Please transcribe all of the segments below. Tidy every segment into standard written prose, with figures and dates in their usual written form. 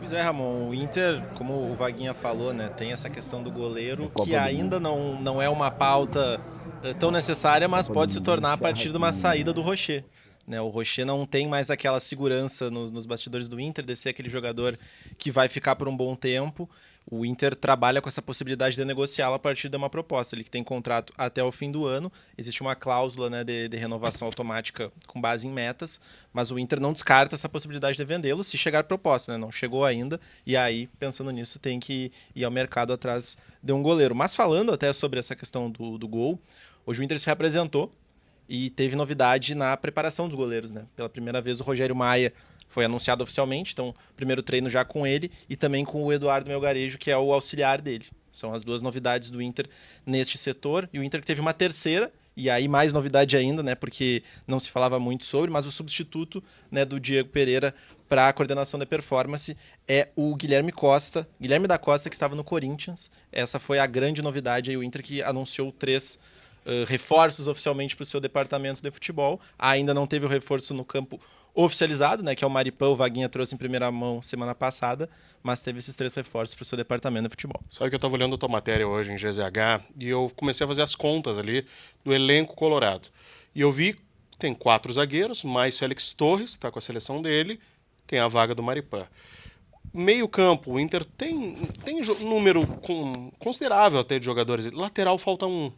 Pois é, Ramon, o Inter, como o Vaguinha falou, né, tem essa questão do goleiro que ainda não é uma pauta tão necessária, mas pode se tornar a partir de uma saída do Rocher. Né, o Rocher não tem mais aquela segurança nos bastidores do Inter, de ser aquele jogador que vai ficar por um bom tempo. O Inter trabalha com essa possibilidade de negociá-lo a partir de uma proposta. Ele que tem contrato até o fim do ano. Existe uma cláusula, né, de renovação automática com base em metas, mas o Inter não descarta essa possibilidade de vendê-lo se chegar proposta. Né? Não chegou ainda, e aí, pensando nisso, tem que ir ao mercado atrás de um goleiro. Mas falando até sobre essa questão do gol, hoje o Inter se reapresentou e teve novidade na preparação dos goleiros, né? Pela primeira vez o Rogério Maia foi anunciado oficialmente, então primeiro treino já com ele e também com o Eduardo Melgarejo, que é o auxiliar dele. São as duas novidades do Inter neste setor, e o Inter que teve uma terceira, e aí mais novidade ainda, né? Porque não se falava muito sobre, mas o substituto, né, do Diego Pereira para a coordenação da performance é o Guilherme da Costa, que estava no Corinthians. Essa foi a grande novidade aí, o Inter que anunciou 3 reforços oficialmente para o seu departamento de futebol. Ainda não teve o reforço no campo oficializado, né, que é o Maripã. O Vaguinha trouxe em primeira mão semana passada, mas teve esses 3 reforços para o seu departamento de futebol. Sabe que eu estava olhando a tua matéria hoje em GZH e eu comecei a fazer as contas ali do elenco colorado. E eu vi que tem 4 zagueiros, mais Félix Torres, está com a seleção dele, tem a vaga do Maripã. Meio campo, o Inter tem um número considerável até de jogadores. Lateral falta um.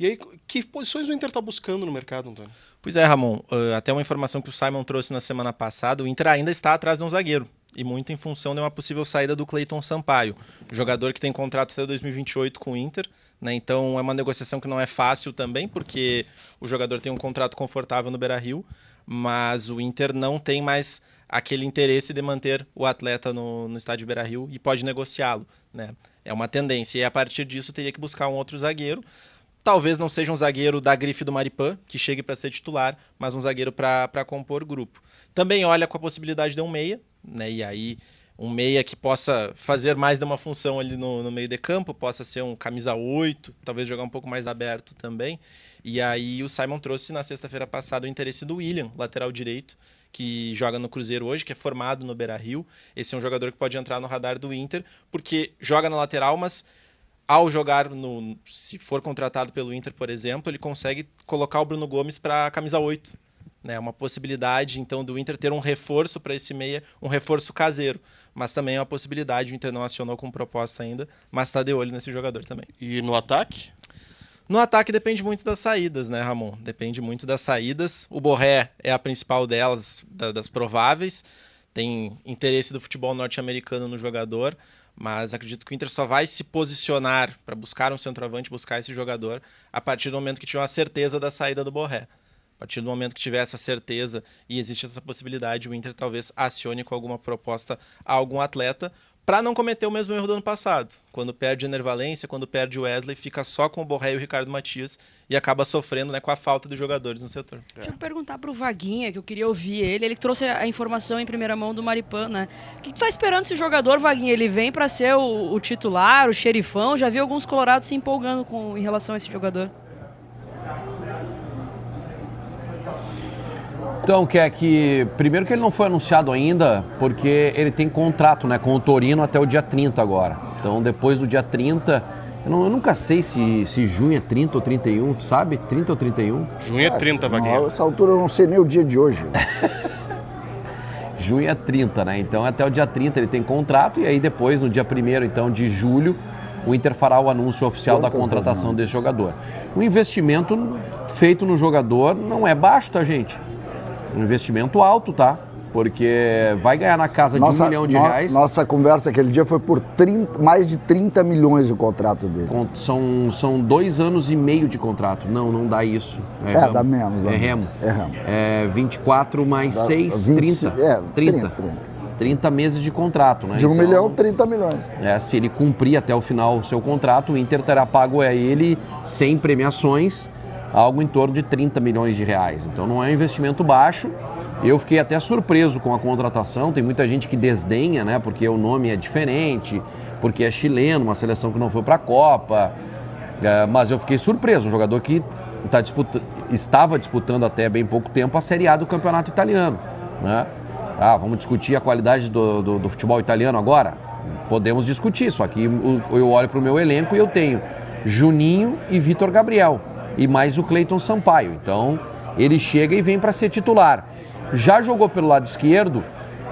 E aí, que posições o Inter está buscando no mercado, Antônio? Pois é, Ramon. Até uma informação que o Simon trouxe na semana passada, o Inter ainda está atrás de um zagueiro. E muito em função de uma possível saída do Cleiton Sampaio. Jogador que tem contrato até 2028 com o Inter. Né? Então é uma negociação que não é fácil também, porque o jogador tem um contrato confortável no Beira-Rio, mas o Inter não tem mais aquele interesse de manter o atleta no estádio Beira-Rio e pode negociá-lo. Né? É uma tendência. E a partir disso teria que buscar um outro zagueiro. Talvez não seja um zagueiro da grife do Maripã, que chegue para ser titular, mas um zagueiro para compor grupo. Também olha com a possibilidade de um meia, né? E aí um meia que possa fazer mais de uma função ali no meio de campo, possa ser um camisa 8, talvez jogar um pouco mais aberto também. E aí o Simon trouxe na sexta-feira passada o interesse do William, lateral direito, que joga no Cruzeiro hoje, que é formado no Beira-Rio. Esse é um jogador que pode entrar no radar do Inter, porque joga na lateral, mas ao jogar, se for contratado pelo Inter, por exemplo, ele consegue colocar o Bruno Gomes para a camisa 8. Né? Uma possibilidade, então, do Inter ter um reforço para esse meia, um reforço caseiro. Mas também é uma possibilidade, o Inter não acionou com proposta ainda, mas está de olho nesse jogador também. E no ataque? No ataque depende muito das saídas, né, Ramon? Depende muito das saídas. O Borré é a principal delas, das prováveis. Tem interesse do futebol norte-americano no jogador, mas acredito que o Inter só vai se posicionar para buscar um centroavante, buscar esse jogador, a partir do momento que tiver uma certeza da saída do Borré. A partir do momento que tiver essa certeza e existe essa possibilidade, o Inter talvez acione com alguma proposta a algum atleta, para não cometer o mesmo erro do ano passado. Quando perde o Ener Valencia, quando perde o Wesley, fica só com o Borré e o Ricardo Matias e acaba sofrendo, né, com a falta de jogadores no setor. Deixa eu perguntar pro Vaguinha, que eu queria ouvir ele. Ele trouxe a informação em primeira mão do Maripã, né? O que tu tá esperando esse jogador, Vaguinha? Ele vem para ser o titular, o xerifão? Já vi alguns colorados se empolgando em relação a esse jogador. Então, primeiro que ele não foi anunciado ainda, porque ele tem contrato, né, com o Torino até o dia 30 agora. Então, depois do dia 30, eu nunca sei se junho é 30 ou 31, tu sabe? 30 ou 31? Junho é 30, Vaguinha. Nessa altura eu não sei nem o dia de hoje. Junho é 30, né? Então, até o dia 30 ele tem contrato, e aí depois, no dia 1º, então, de julho, o Inter fará o anúncio oficial da contratação desse jogador. O investimento feito no jogador não é baixo, tá, gente? Um investimento alto, tá? Porque vai ganhar na casa de R$1 milhão. Nossa conversa aquele dia foi por mais de 30 milhões o contrato dele. São 2 anos e meio de contrato. Não dá isso. Dá menos. É Remo. 24 mais 6, 30. 30 meses de contrato, né? De 1 milhão, 30 milhões. Se ele cumprir até o final o seu contrato, o Inter terá pago a ele, sem premiações, algo em torno de R$30 milhões. Então não é um investimento baixo. Eu fiquei até surpreso com a contratação. Tem muita gente que desdenha, né? Porque o nome é diferente, porque é chileno, uma seleção que não foi para a Copa. Mas eu fiquei surpreso. Um jogador que estava disputando até bem pouco tempo a Série A do Campeonato Italiano, né? Vamos discutir a qualidade do futebol italiano agora? Podemos discutir, só que eu olho para o meu elenco e eu tenho Juninho e Vitor Gabriel, e mais o Cleiton Sampaio. Então, ele chega e vem para ser titular. Já jogou pelo lado esquerdo,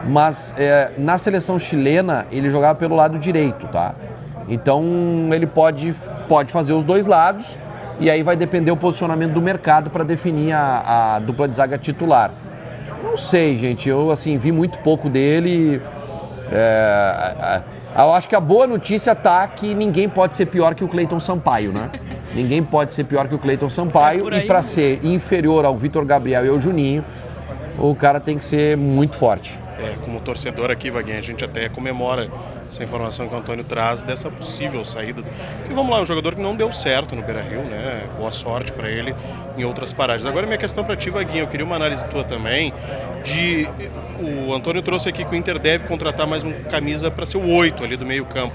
mas na seleção chilena ele jogava pelo lado direito, tá? Então, ele pode fazer os dois lados, e aí vai depender o posicionamento do mercado para definir a dupla de zaga titular. Não sei, gente, eu assim vi muito pouco dele. Eu acho que a boa notícia tá que ninguém pode ser pior que o Cleiton Sampaio, né? Ninguém pode ser pior que o Cleiton Sampaio, e para ser inferior ao Vitor Gabriel e ao Juninho, o cara tem que ser muito forte. Como torcedor aqui, Vaguinho, a gente até comemora essa informação que o Antônio traz dessa possível saída. Porque vamos lá, um jogador que não deu certo no Beira-Rio, né? Boa sorte para ele em outras paragens. Agora, minha questão para ti, Vaguinho, eu queria uma análise tua também o Antônio trouxe aqui que o Inter deve contratar mais um camisa para ser o 8 ali do meio campo.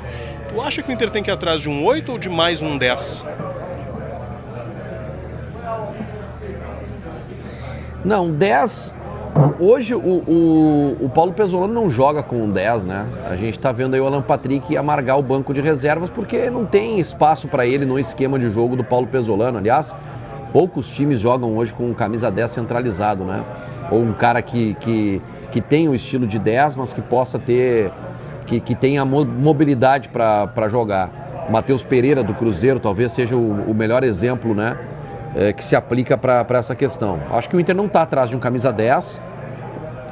Tu acha que o Inter tem que ir atrás de um 8 ou de mais um 10? Não, 10... Hoje o Paulo Pezzolano não joga com 10, né? A gente tá vendo aí o Alan Patrick amargar o banco de reservas porque não tem espaço para ele no esquema de jogo do Paulo Pezzolano. Aliás, poucos times jogam hoje com um camisa 10 centralizado, né? Ou um cara que tem o estilo de 10, mas que possa ter, que tenha mobilidade para jogar. Matheus Pereira do Cruzeiro talvez seja o melhor exemplo, né? Que se aplica para essa questão. Acho que o Inter não está atrás de um camisa 10,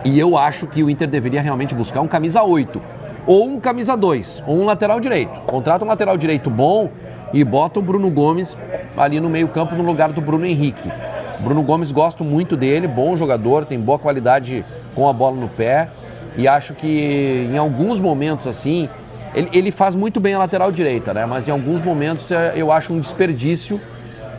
e eu acho que o Inter deveria realmente buscar um camisa 8, ou um camisa 2, ou um lateral direito. Contrata um lateral direito bom e bota o Bruno Gomes ali no meio campo no lugar do Bruno Henrique. Bruno Gomes, gosto muito dele, bom jogador, tem boa qualidade com a bola no pé, e acho que em alguns momentos assim, ele faz muito bem a lateral direita, né? Mas em alguns momentos eu acho um desperdício,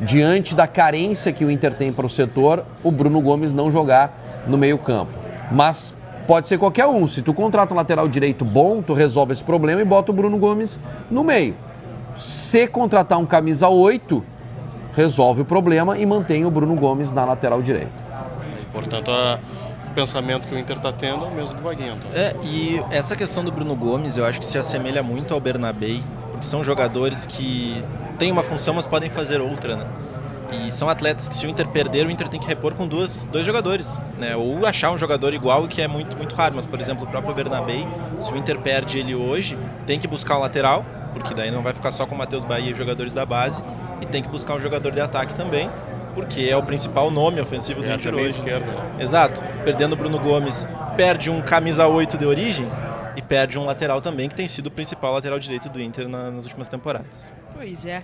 diante da carência que o Inter tem para o setor, o Bruno Gomes não jogar no meio campo. Mas pode ser qualquer um. Se tu contrata um lateral direito bom, tu resolve esse problema e bota o Bruno Gomes no meio. Se contratar um camisa 8, resolve o problema e mantém o Bruno Gomes na lateral direita. Portanto, o pensamento que o Inter está tendo é o mesmo do Vaguinho. Então. E essa questão do Bruno Gomes, eu acho que se assemelha muito ao Bernabei, porque são jogadores que têm uma função, mas podem fazer outra, né? E são atletas que, se o Inter perder, o Inter tem que repor com dois jogadores, né? Ou achar um jogador igual, que é muito, muito raro. Mas, por exemplo, o próprio Bernabei, se o Inter perde ele hoje, tem que buscar um lateral, porque daí não vai ficar só com o Matheus Bahia e jogadores da base, e tem que buscar um jogador de ataque também, porque é o principal nome ofensivo do Inter hoje. Esquerda, né? Exato. Perdendo o Bruno Gomes, perde um camisa 8 de origem, e perde um lateral também, que tem sido o principal lateral direito do Inter nas últimas temporadas. Pois é.